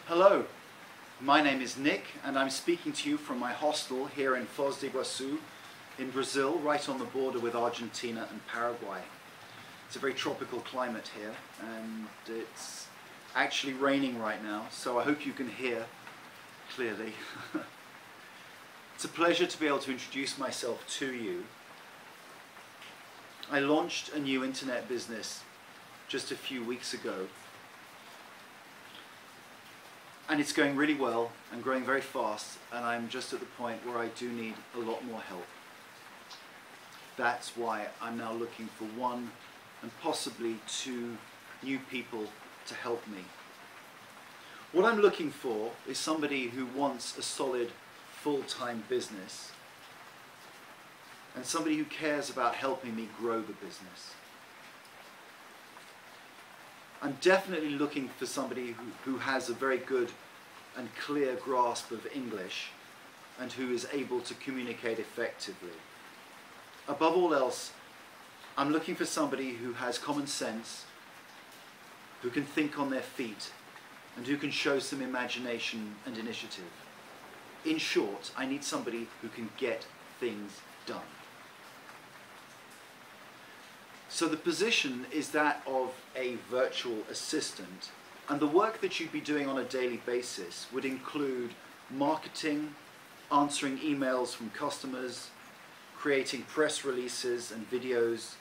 Hello, my name is Nick and I'm speaking to you from my hostel here in Foz do Iguaçu in Brazil, right on the border with Argentina and Paraguay. It's a very tropical climate here and it's actually raining right now, so I hope you can hear clearly. It's a pleasure to be able to introduce myself to you. I launched a new internet business just a few weeks ago, and it's going really well and growing very fast, and I'm just at the point where I do need a lot more help. That's why I'm now looking for one and possibly two new people to help me. What I'm looking for is somebody who wants a solid full-time business and somebody who cares about helping me grow the business. I'm definitely looking for somebody who has a very good and clear grasp of English and who is able to communicate effectively. Above all else, I'm looking for somebody who has common sense, who can think on their feet, and who can show some imagination and initiative. In short, I need somebody who can get things done. So the position is that of a virtual assistant, and the work that you'd be doing on a daily basis would include marketing, answering emails from customers, creating press releases and videos,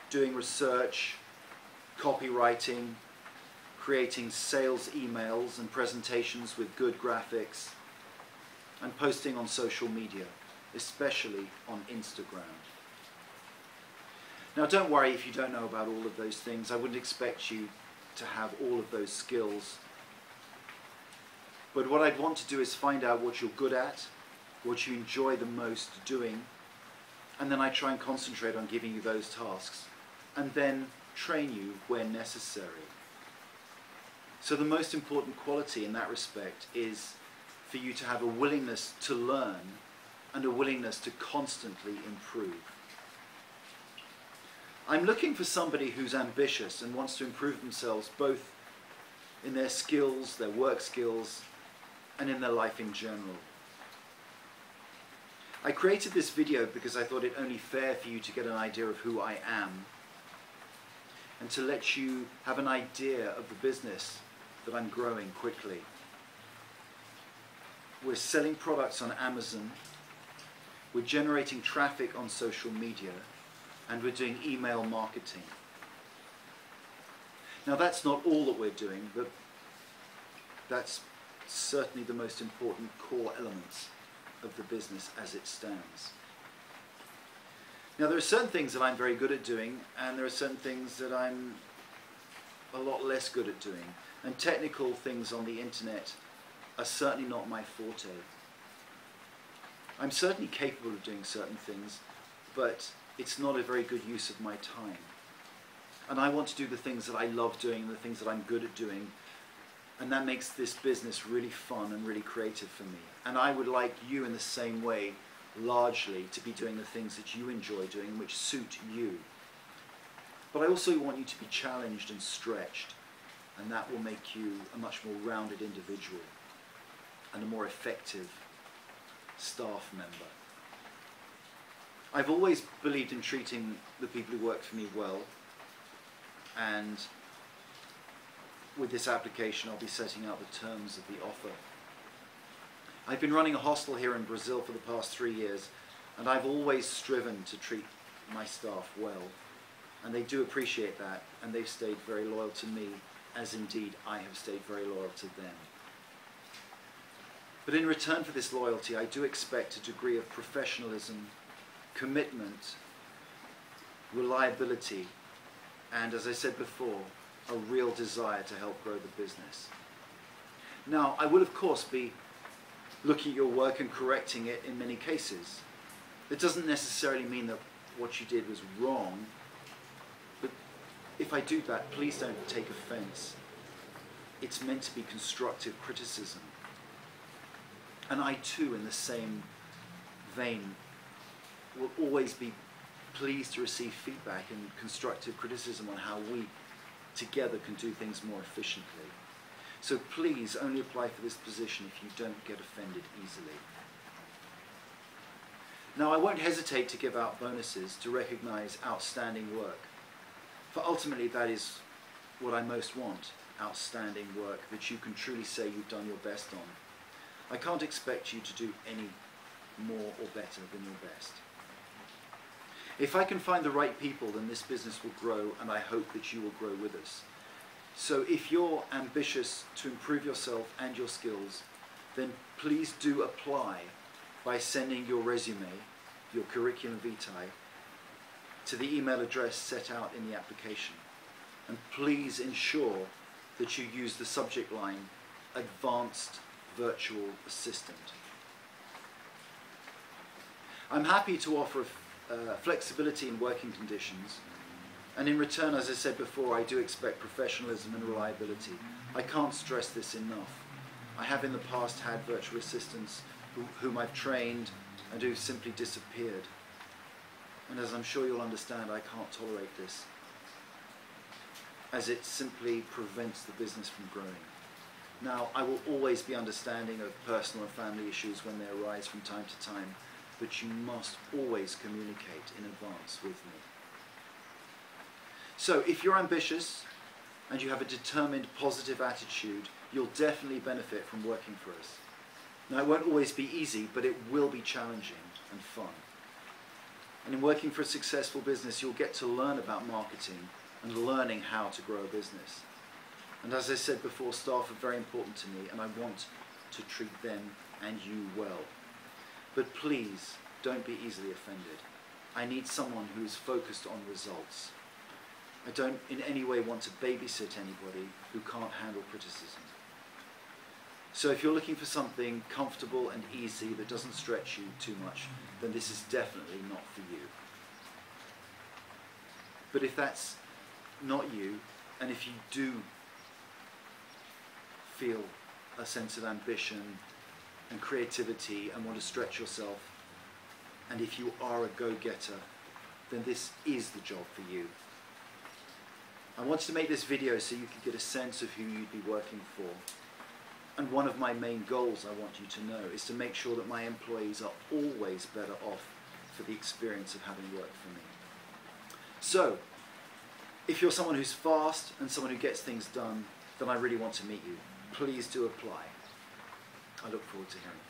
doing research, copywriting, creating sales emails and presentations with good graphics, and posting on social media, especially on Instagram. Now don't worry if you don't know about all of those things. I wouldn't expect you to have all of those skills. But what I'd want to do is find out what you're good at, what you enjoy the most doing, and then I try and concentrate on giving you those tasks, and then train you where necessary. So the most important quality in that respect is for you to have a willingness to learn and a willingness to constantly improve. I'm looking for somebody who's ambitious and wants to improve themselves both in their skills, their work skills, and in their life in general. I created this video because I thought it only fair for you to get an idea of who I am and to let you have an idea of the business that I'm growing quickly. We're selling products on Amazon, we're generating traffic on social media, and we're doing email marketing. Now that's not all that we're doing, but that's certainly the most important core elements of the business as it stands. Now there are certain things that I'm very good at doing, and there are certain things that I'm a lot less good at doing. And technical things on the internet are certainly not my forte. I'm certainly capable of doing certain things, but it's not a very good use of my time. And I want to do the things that I love doing and the things that I'm good at doing, and that makes this business really fun and really creative for me. And I would like you in the same way, largely, to be doing the things that you enjoy doing, which suit you. But I also want you to be challenged and stretched, and that will make you a much more rounded individual and a more effective staff member. I've always believed in treating the people who work for me well, and with this application I'll be setting out the terms of the offer. I've been running a hostel here in Brazil for the past 3 years, and I've always striven to treat my staff well, and they do appreciate that, and they've stayed very loyal to me, as indeed I have stayed very loyal to them. But in return for this loyalty, I do expect a degree of professionalism, commitment, reliability, and as I said before, a real desire to help grow the business. Now, I will of course be looking at your work and correcting it in many cases. That doesn't necessarily mean that what you did was wrong, but if I do that, please don't take offense. It's meant to be constructive criticism. And I too, in the same vein, will always be pleased to receive feedback and constructive criticism on how we together can do things more efficiently. So please only apply for this position if you don't get offended easily. Now, I won't hesitate to give out bonuses to recognise outstanding work, for ultimately that is what I most want, outstanding work that you can truly say you've done your best on. I can't expect you to do any more or better than your best. If I can find the right people, then this business will grow, and I hope that you will grow with us. So if you're ambitious to improve yourself and your skills, then please do apply by sending your resume, your curriculum vitae, to the email address set out in the application. And please ensure that you use the subject line, Advanced Virtual Assistant. I'm happy to offer flexibility in working conditions, and in return, as I said before, I do expect professionalism and reliability. I can't stress this enough. I have in the past had virtual assistants whom I've trained and who've simply disappeared. And as I'm sure you'll understand, I can't tolerate this, as it simply prevents the business from growing. Now, I will always be understanding of personal and family issues when they arise from time to time, but you must always communicate in advance with me. So if you're ambitious and you have a determined positive attitude, you'll definitely benefit from working for us. Now, it won't always be easy, but it will be challenging and fun. And in working for a successful business, you'll get to learn about marketing and learning how to grow a business. And as I said before, staff are very important to me, and I want to treat them and you well. But please, don't be easily offended. I need someone who is focused on results. I don't in any way want to babysit anybody who can't handle criticism. So if you're looking for something comfortable and easy that doesn't stretch you too much, then this is definitely not for you. But if that's not you, and if you do feel a sense of ambition and creativity and want to stretch yourself, and if you are a go-getter, then this is the job for you. I wanted to make this video so you could get a sense of who you'd be working for. And one of my main goals, I want you to know, is to make sure that my employees are always better off for the experience of having worked for me. So, if you're someone who's fast and someone who gets things done, then I really want to meet you. Please do apply. I look forward to hearing from you.